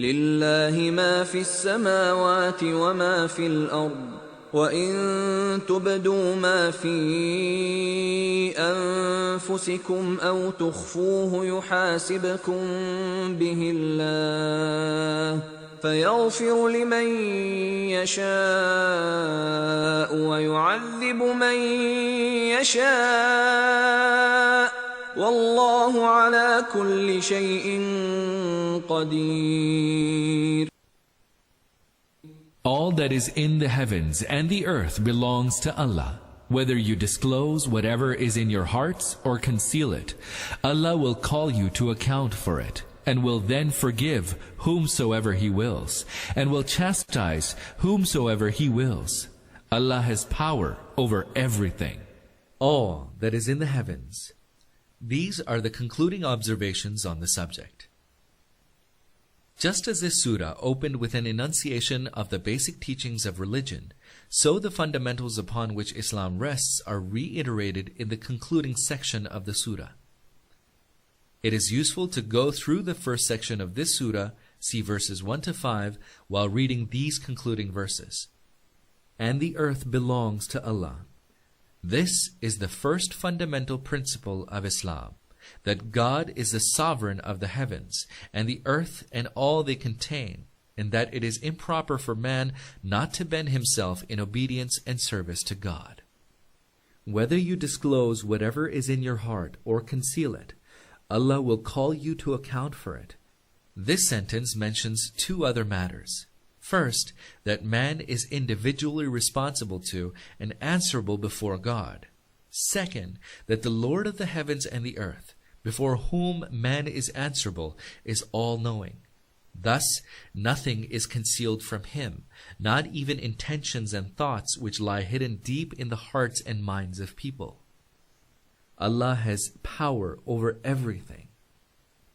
لله ما في السماوات وما في الأرض وإن تبدوا ما في أنفسكم أو تخفوه يحاسبكم به الله فيغفر لمن يشاء ويعذب من يشاء والله على كل شيء قدير. All that is in the heavens and the earth belongs to Allah. Whether you disclose whatever is in your hearts or conceal it, Allah will call you to account for it, and will then forgive whomsoever He wills, and will chastise whomsoever He wills. Allah has power over everything. All that is in the heavens. These are the concluding observations on the subject. Just as this surah opened with an enunciation of the basic teachings of religion, so the fundamentals upon which Islam rests are reiterated in the concluding section of the surah. It is useful to go through the first section of this surah, see verses 1 to 5, while reading these concluding verses. And the earth belongs to Allah. This is the first fundamental principle of Islam, that God is the sovereign of the heavens and the earth and all they contain, and that it is improper for man not to bend himself in obedience and service to God. Whether you disclose whatever is in your heart or conceal it, Allah will call you to account for it. This sentence mentions two other matters. First, that man is individually responsible to and answerable before God. Second, that the Lord of the heavens and the earth, before whom man is answerable, is all-knowing. Thus, nothing is concealed from Him, not even intentions and thoughts which lie hidden deep in the hearts and minds of people. Allah has power over everything.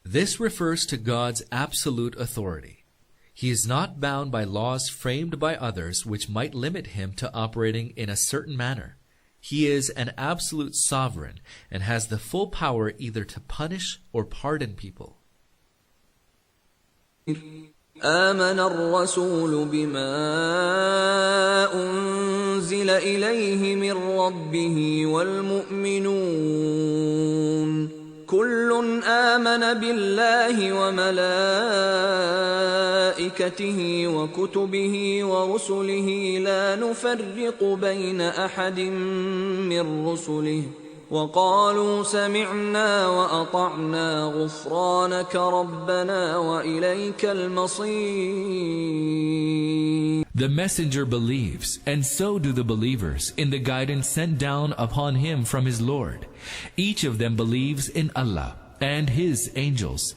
This refers to God's absolute authority. He is not bound by laws framed by others which might limit Him to operating in a certain manner. He is an absolute sovereign and has the full power either to punish or pardon people. آمن الرسول بما أنزل إليه من ربه والمؤمنون كل آمن بالله وملائكته وكتبه ورسله لا نفرق بين أحد من رسله وقالوا سمعنا وأطعنا غفرانك ربنا وإليك المصير. The messenger believes, and so do the believers, in the guidance sent down upon him from his Lord. Each of them believes in Allah and His angels,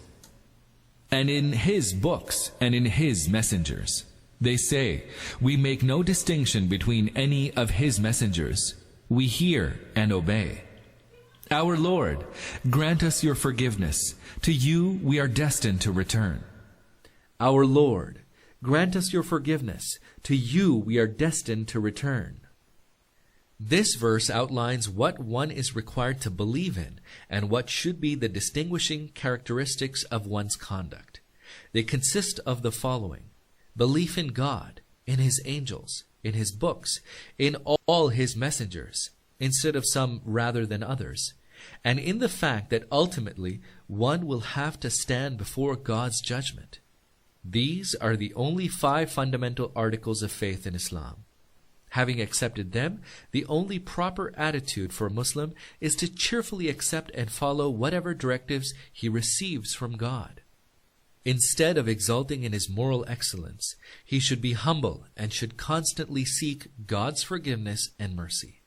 and in His books and in His messengers. They say, we make no distinction between any of His messengers. We hear and obey. Our Lord, grant us your forgiveness. To you we are destined to return. Our Lord, grant us your forgiveness. To you we are destined to return. This verse outlines what one is required to believe in and what should be the distinguishing characteristics of one's conduct. They consist of the following: belief in God, in His angels, in His books, in all His messengers, instead of some rather than others, and in the fact that ultimately one will have to stand before God's judgment. These are the only 5 fundamental articles of faith in Islam. Having accepted them, the only proper attitude for a Muslim is to cheerfully accept and follow whatever directives he receives from God. Instead of exulting in his moral excellence, he should be humble and should constantly seek God's forgiveness and mercy.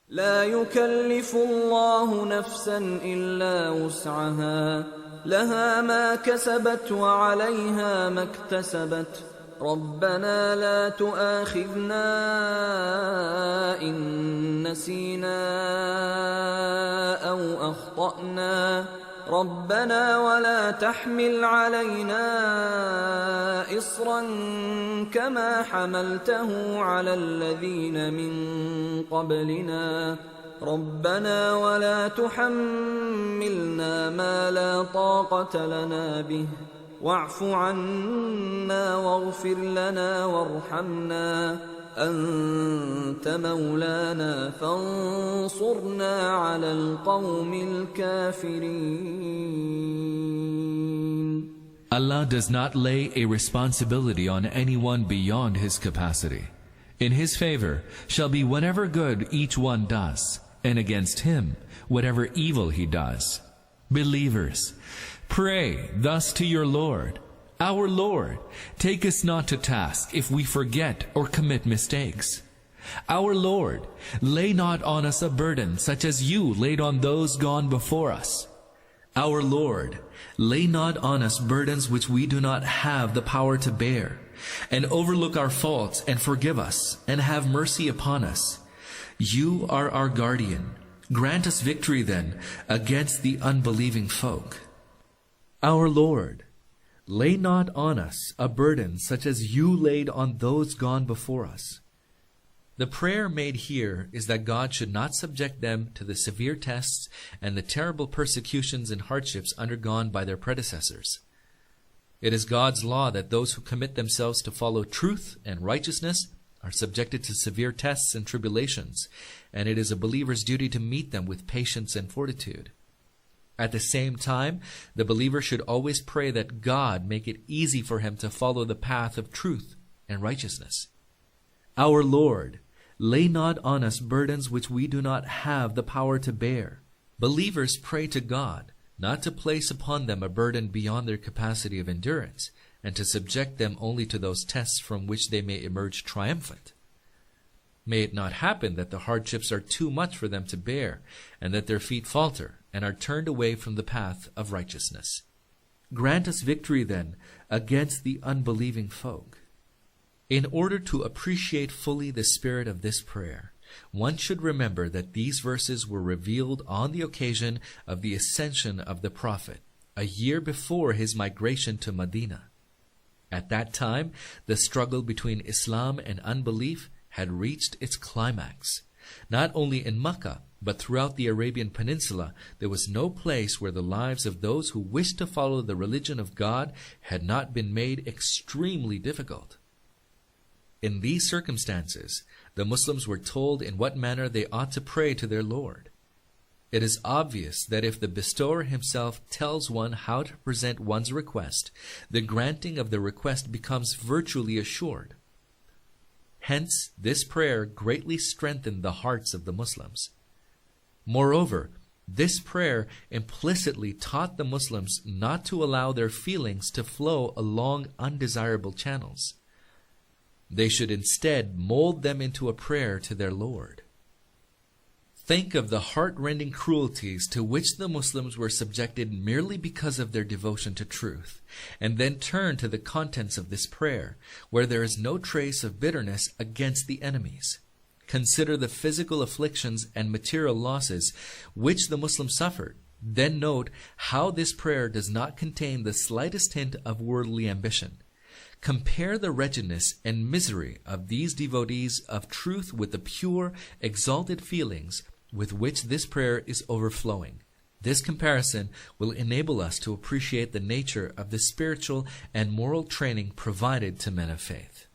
لا يكلف الله نفسا إلا وسعها لها ما كسبت وعليها ما اكتسبت ربنا لا تؤاخذنا إن نسينا أو أخطأنا ربنا ولا تحمل علينا إصرا كما حملته على الذين من قبلنا ربنا ولا تحملنا ما لا طاقة لنا به واعف عنا واغفر لنا وارحمنا أنت مولانا فانصرنا على القوم الكافرين. Allah does not lay a responsibility on anyone beyond his capacity. In his favor shall be whatever good each one does, and against him whatever evil he does. Believers, pray thus to your Lord. Our Lord, take us not to task if we forget or commit mistakes. Our Lord, lay not on us a burden such as you laid on those gone before us. Our Lord, lay not on us burdens which we do not have the power to bear, and overlook our faults and forgive us, and have mercy upon us. You are our guardian. Grant us victory then against the unbelieving folk. Our Lord, lay not on us a burden such as you laid on those gone before us. The prayer made here is that God should not subject them to the severe tests and the terrible persecutions and hardships undergone by their predecessors. It is God's law that those who commit themselves to follow truth and righteousness are subjected to severe tests and tribulations, and it is a believer's duty to meet them with patience and fortitude. At the same time, the believer should always pray that God make it easy for him to follow the path of truth and righteousness. Our Lord, lay not on us burdens which we do not have the power to bear. Believers pray to God not to place upon them a burden beyond their capacity of endurance, and to subject them only to those tests from which they may emerge triumphant. May it not happen that the hardships are too much for them to bear, and that their feet falter and are turned away from the path of righteousness. Grant us victory then against the unbelieving folk. In order to appreciate fully the spirit of this prayer, one should remember that these verses were revealed on the occasion of the ascension of the Prophet, a year before his migration to Medina. At that time, the struggle between Islam and unbelief had reached its climax. Not only in Mecca, but throughout the Arabian Peninsula, there was no place where the lives of those who wished to follow the religion of God had not been made extremely difficult. In these circumstances, the Muslims were told in what manner they ought to pray to their Lord. It is obvious that if the bestower himself tells one how to present one's request, the granting of the request becomes virtually assured. Hence, this prayer greatly strengthened the hearts of the Muslims. Moreover, this prayer implicitly taught the Muslims not to allow their feelings to flow along undesirable channels. They should instead mold them into a prayer to their Lord. Think of the heart-rending cruelties to which the Muslims were subjected merely because of their devotion to truth, and then turn to the contents of this prayer, where there is no trace of bitterness against the enemies. Consider the physical afflictions and material losses which the Muslims suffered. Then note how this prayer does not contain the slightest hint of worldly ambition. Compare the wretchedness and misery of these devotees of truth with the pure, exalted feelings with which this prayer is overflowing. This comparison will enable us to appreciate the nature of the spiritual and moral training provided to men of faith.